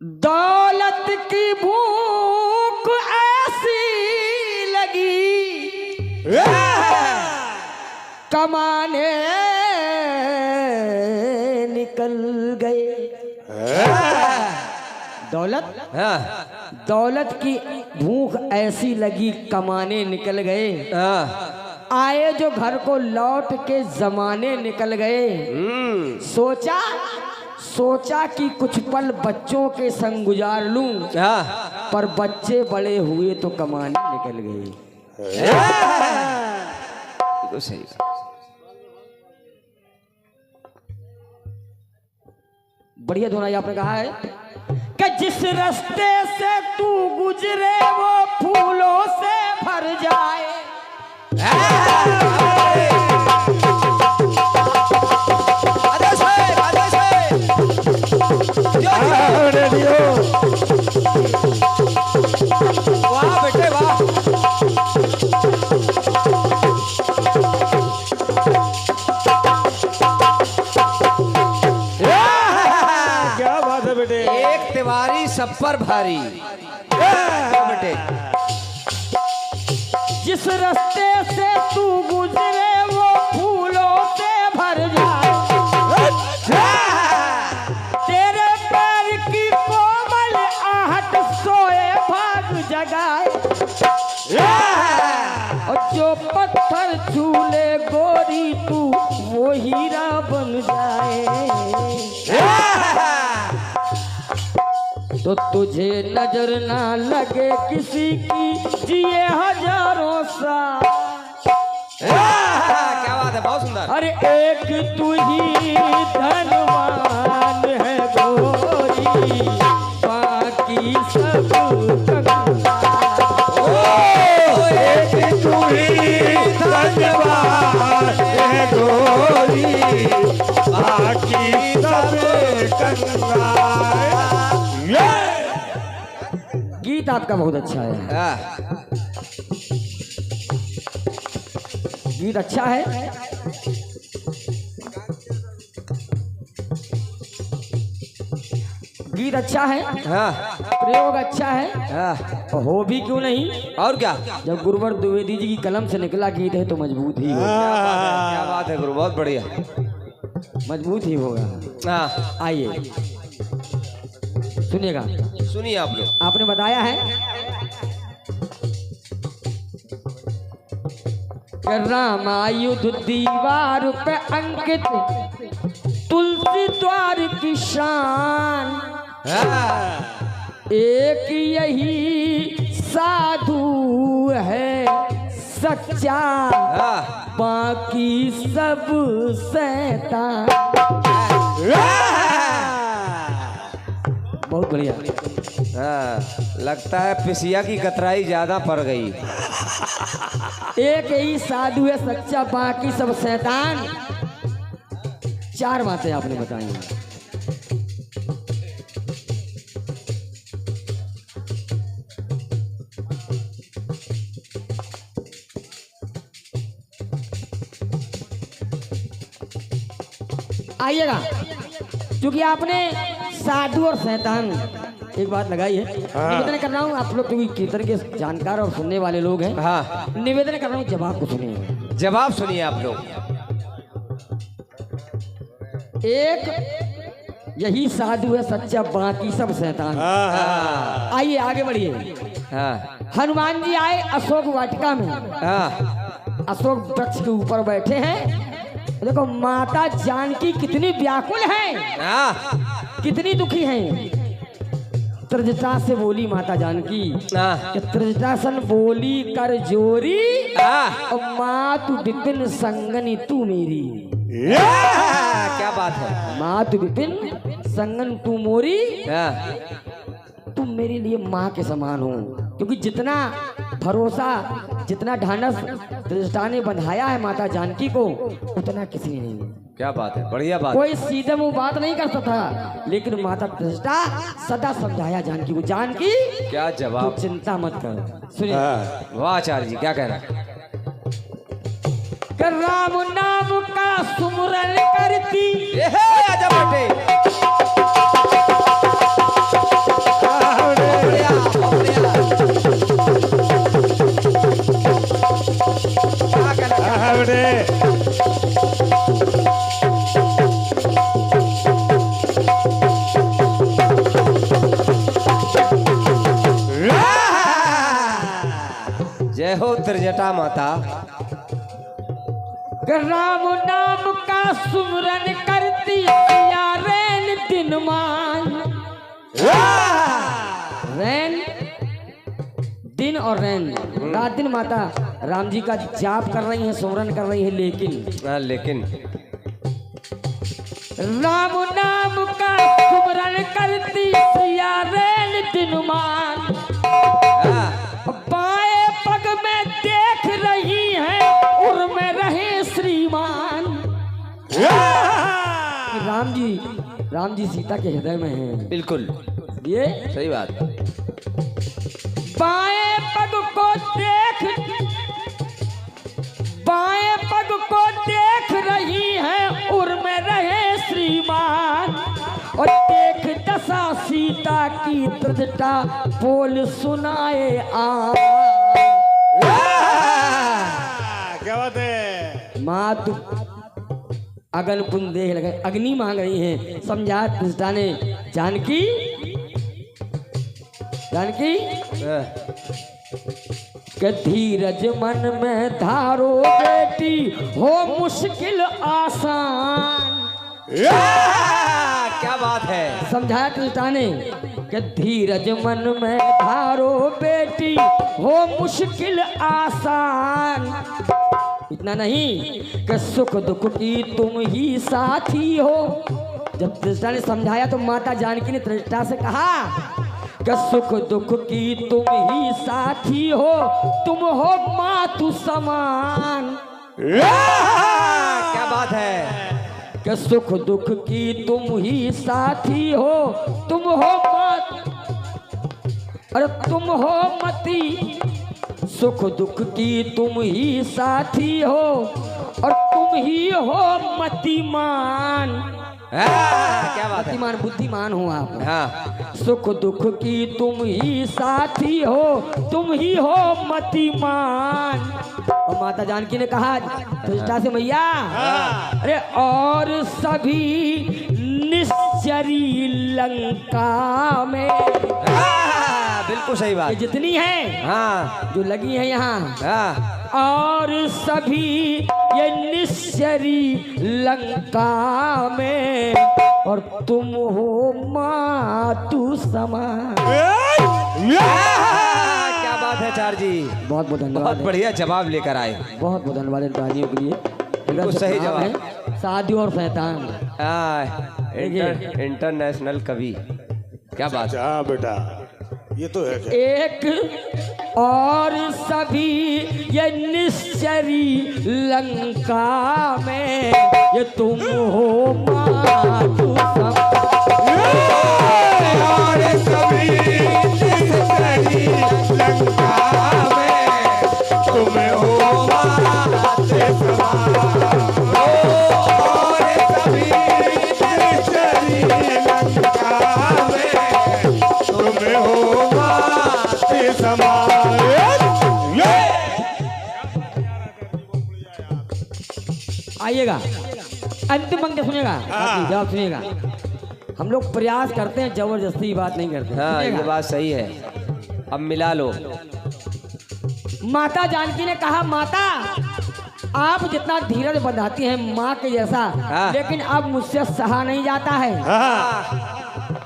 दौलत की भूख ऐसी लगी कमाने निकल गए। दौलत की भूख ऐसी लगी कमाने निकल गए। आए जो घर को लौट के जमाने निकल गए। सोचा कि कुछ पल बच्चों के संग गुजार लूं, पर बच्चे बड़े हुए तो कमाने निकल गए। तो सही बढ़िया धुनाई आपने कहा है कि जिस रास्ते से तू गुजरे वो फूलों से भर जाए। वाह बेटे वाह। क्या बात है बेटे। एक तिवारी सब पर भारी बेटे। जिस रास्ते से तू गुजरे वो फूलों से भर जाए। तेरे पैर की कोमल आहट सोए भाग जगाए। और जो पत्थर छूले गोरी तू वो हीरा बन जाए। तो तुझे नजर ना लगे किसी की जिए हजारों साल। क्या बात है, बहुत सुंदर। अरे एक तू ही धनवान है गोरी, बाकी सब कंगाल। एक तू ही धनवान है गोरी, बाकी सब कंगाल। गीत आपका बहुत अच्छा है। गीत अच्छा है। गीत अच्छा है। प्रयोग अच्छा है। और हो भी क्यों नहीं। और क्या। जब गुरुवर द्विवेदी जी की कलम से निकला गीत है तो मजबूत ही होगा। क्या बात है गुरु, बहुत बढ़िया। मजबूत ही होगा। आइए सुनिएगा। सुनिए आप लोग। आपने बताया है रामायुध दीवार पे अंकित तुलसी द्वार की शान। एक यही साधु है सच्चा, बाकी सब शैतान। बहुत बढ़िया। लगता है पिसिया की कतराई ज्यादा पड़ गई। एक ही साधु है सच्चा, बाकी सब शैतान। 4 बातें आपने बताई। आइएगा, क्योंकि आपने साधु और शैतान एक बात लगाई है। निवेदन कर रहा हूँ आप लोग क्योंकि कीर्तन के जानकार और सुनने वाले लोग हैं। निवेदन कर रहा हूँ जवाब को सुनिए। जवाब सुनिए आप लोग। एक यही साधु है सच्चा, बाकी सब शैतान। आइए आगे बढ़िए। हनुमान जी आए अशोक वाटिका में। अशोक वृक्ष के ऊपर बैठे हैं। देखो माता जानकी कितनी व्याकुल हैं, कितनी दुखी हैं। त्रिजटा से बोली माता जानकी, त्रिजटा सन बोली कर जोरी, और मातु विपिन संगनी तू मेरी। क्या बात है। मातु विपिन संगन तू मोरी, तुम मेरे लिए माँ के समान हो। क्योंकि जितना भरोसा, जितना ढांढस त्रिजटा ने बंधाया है माता जानकी को, उतना किसी ने नहीं। क्या बात है, बढ़िया बात। कोई सीधे मुंह बात नहीं कर सकता, लेकिन माता त्रिजटा सदा समझाया जानकी को, जानकी क्या जवाब। तो चिंता मत कर। सुनिए। वाह आचार्य जी, क्या कह रहा है। राम नाम का सुमरन करती आजा बेटे। जटा माता। राम नाम का सुमरन करती सिया रैन दिन मान। रैन दिन और रैन रात दिन माता राम जी का जाप कर रही है, सुमरन कर रही है, लेकिन राम नाम का सुमरन करती सिया रैन दिन मान। बाएं पग में देख रही है उर में रहे श्रीमान। राम जी सीता के हृदय में हैं। बिल्कुल ये सही बात। बाएं पग को देख रही है उर में रहे श्रीमान। और देख दशा सीता की दृढ़ता बोल सुनाए क्या बात है। माँ तू अगन पुन देख लगे, अग्नि मांग रही है। समझा कृष्णा ने जानकी के धीरज मन में धारो बेटी हो मुश्किल आसान। क्या बात है। समझाया कृष्णा ने कि धीरज मन में धारो बेटी हो मुश्किल आसान। इतना नहीं कि सुख दुख की तुम ही साथी हो। जब कृष्णा ने समझाया तो माता जानकी ने कृष्णा से कहा कि सुख दुख की तुम ही साथी हो, तुम हो मातु समान। क्या बात है। कि सुख दुख की तुम ही साथी हो, तुम हो अरे तुम हो मती। सुख दुख की तुम ही साथी हो और तुम ही हो मतिमान। क्या बात है। मतिमान बुद्धिमान हो आप। हाँ। सुख दुख की तुम ही साथी हो, तुम ही हो मतिमान। और माता जानकी ने कहा कृष्णा से मैया अरे और सभी निश्चरी लंका में। बिल्कुल सही बात। ये जितनी है हाँ जो लगी है यहाँ, हाँ। और सभी ये निश्चरी लंका में और तुम हो मातु समान। क्या बात है चार जी। बहुत बहुत धन्यवाद। बहुत बढ़िया जवाब लेकर आए। बहुत बहुत धन्यवाद इन तालियों के लिए। बिल्कुल सही जवाब है साधु और शैतान। इंटरनेशनल कवि। क्या बात है। अच्छा बेटा ये तो है क्या? एक और सभी ये निश्चरी लंका में ये तुम हो मातु और सभी निश्चरी लंका में तुम हो मातु समान। और सभी निश्चरी लंका में तुम हो आइएगा अंतिम पंक्ति सुनिएगा, जवाब सुनिएगा। हम लोग प्रयास करते हैं, जबरदस्ती बात नहीं करते। हाँ ये बात सही है। अब मिला लो। माता जानकी ने कहा माता आप जितना धीरज बंधाती हैं माँ के जैसा, लेकिन अब मुझसे सहा नहीं जाता है।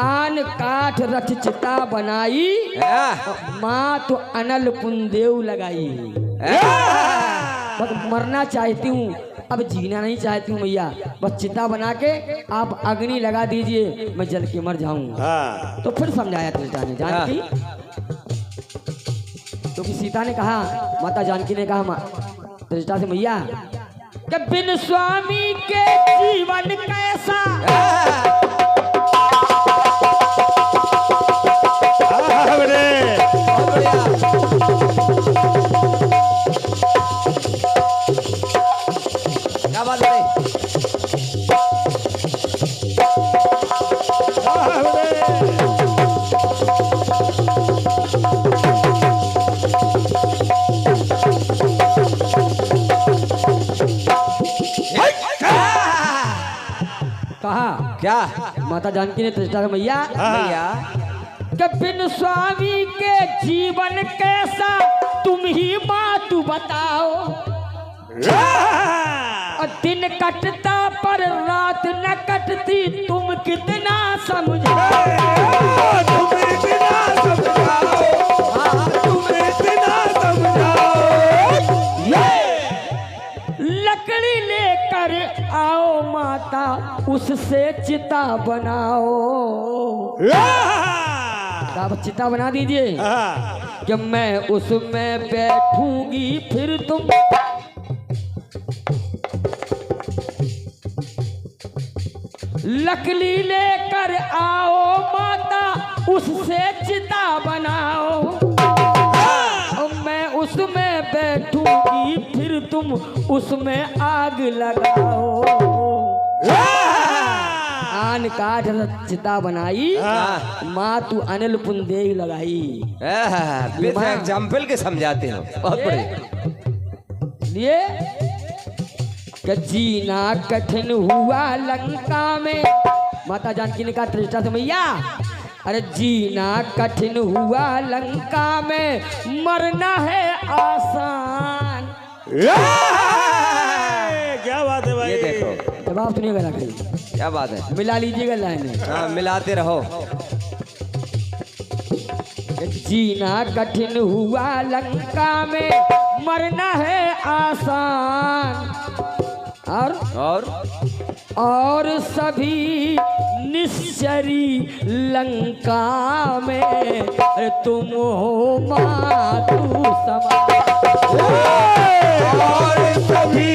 आन काठ रथ चिता बनाई माँ तो अनल पुनदेव लगाई। बस मरना चाहती हूँ, अब जीना नहीं चाहती हूँ मैया। बस चिता बना के आप अग्नि लगा दीजिए, मैं जल के मर जाऊंगा। तो फिर समझाया कृष्णा ने जानकी। तो सीता ने कहा, माता जानकी ने कहा कृष्णा से मैया कि बिन स्वामी के जीवन कैसा। क्या बात है। कहा क्या माता जानकी ने कृष्णा से मैया भैया कि बिन स्वामी के जीवन कैसा, तुम तुम ही बात बताओ। और दिन कटता पर रात न कटती, तुम कितना समझो। तुम इतना समझाओ, तुम इतना समझाओ। लकड़ी लेकर आओ माता, उससे चिता बनाओ। आप चिता बना दीजिए कि मैं उसमें बैठूंगी, फिर तुम लकड़ी लेकर आओ माता, उससे चिता बनाओ। मैं उसमें बैठूंगी, फिर तुम उसमें आग लगाओ। आन काठ चिता बनाई, माँ तू अनिल पुंदे लगाई। विद एग्जाम्पल के समझाते हो, बहुत बड़े। ये कि जीना कठिन हुआ लंका में, माता जानकी ने कहा त्रिष्ठा से मैया, अरे जीना कठिन हुआ लंका में, मरना है आसान। क्या बात है भाई। ये देखो जवाब तो नहीं करा कहीं, क्या बात है। मिला लीजिएगा लाइन। हाँ, मिलाते रहो। जीना कठिन हुआ लंका में, मरना है आसान। और सभी निश्चरी लंका में, अरे तुम हो मातु समान। और सभी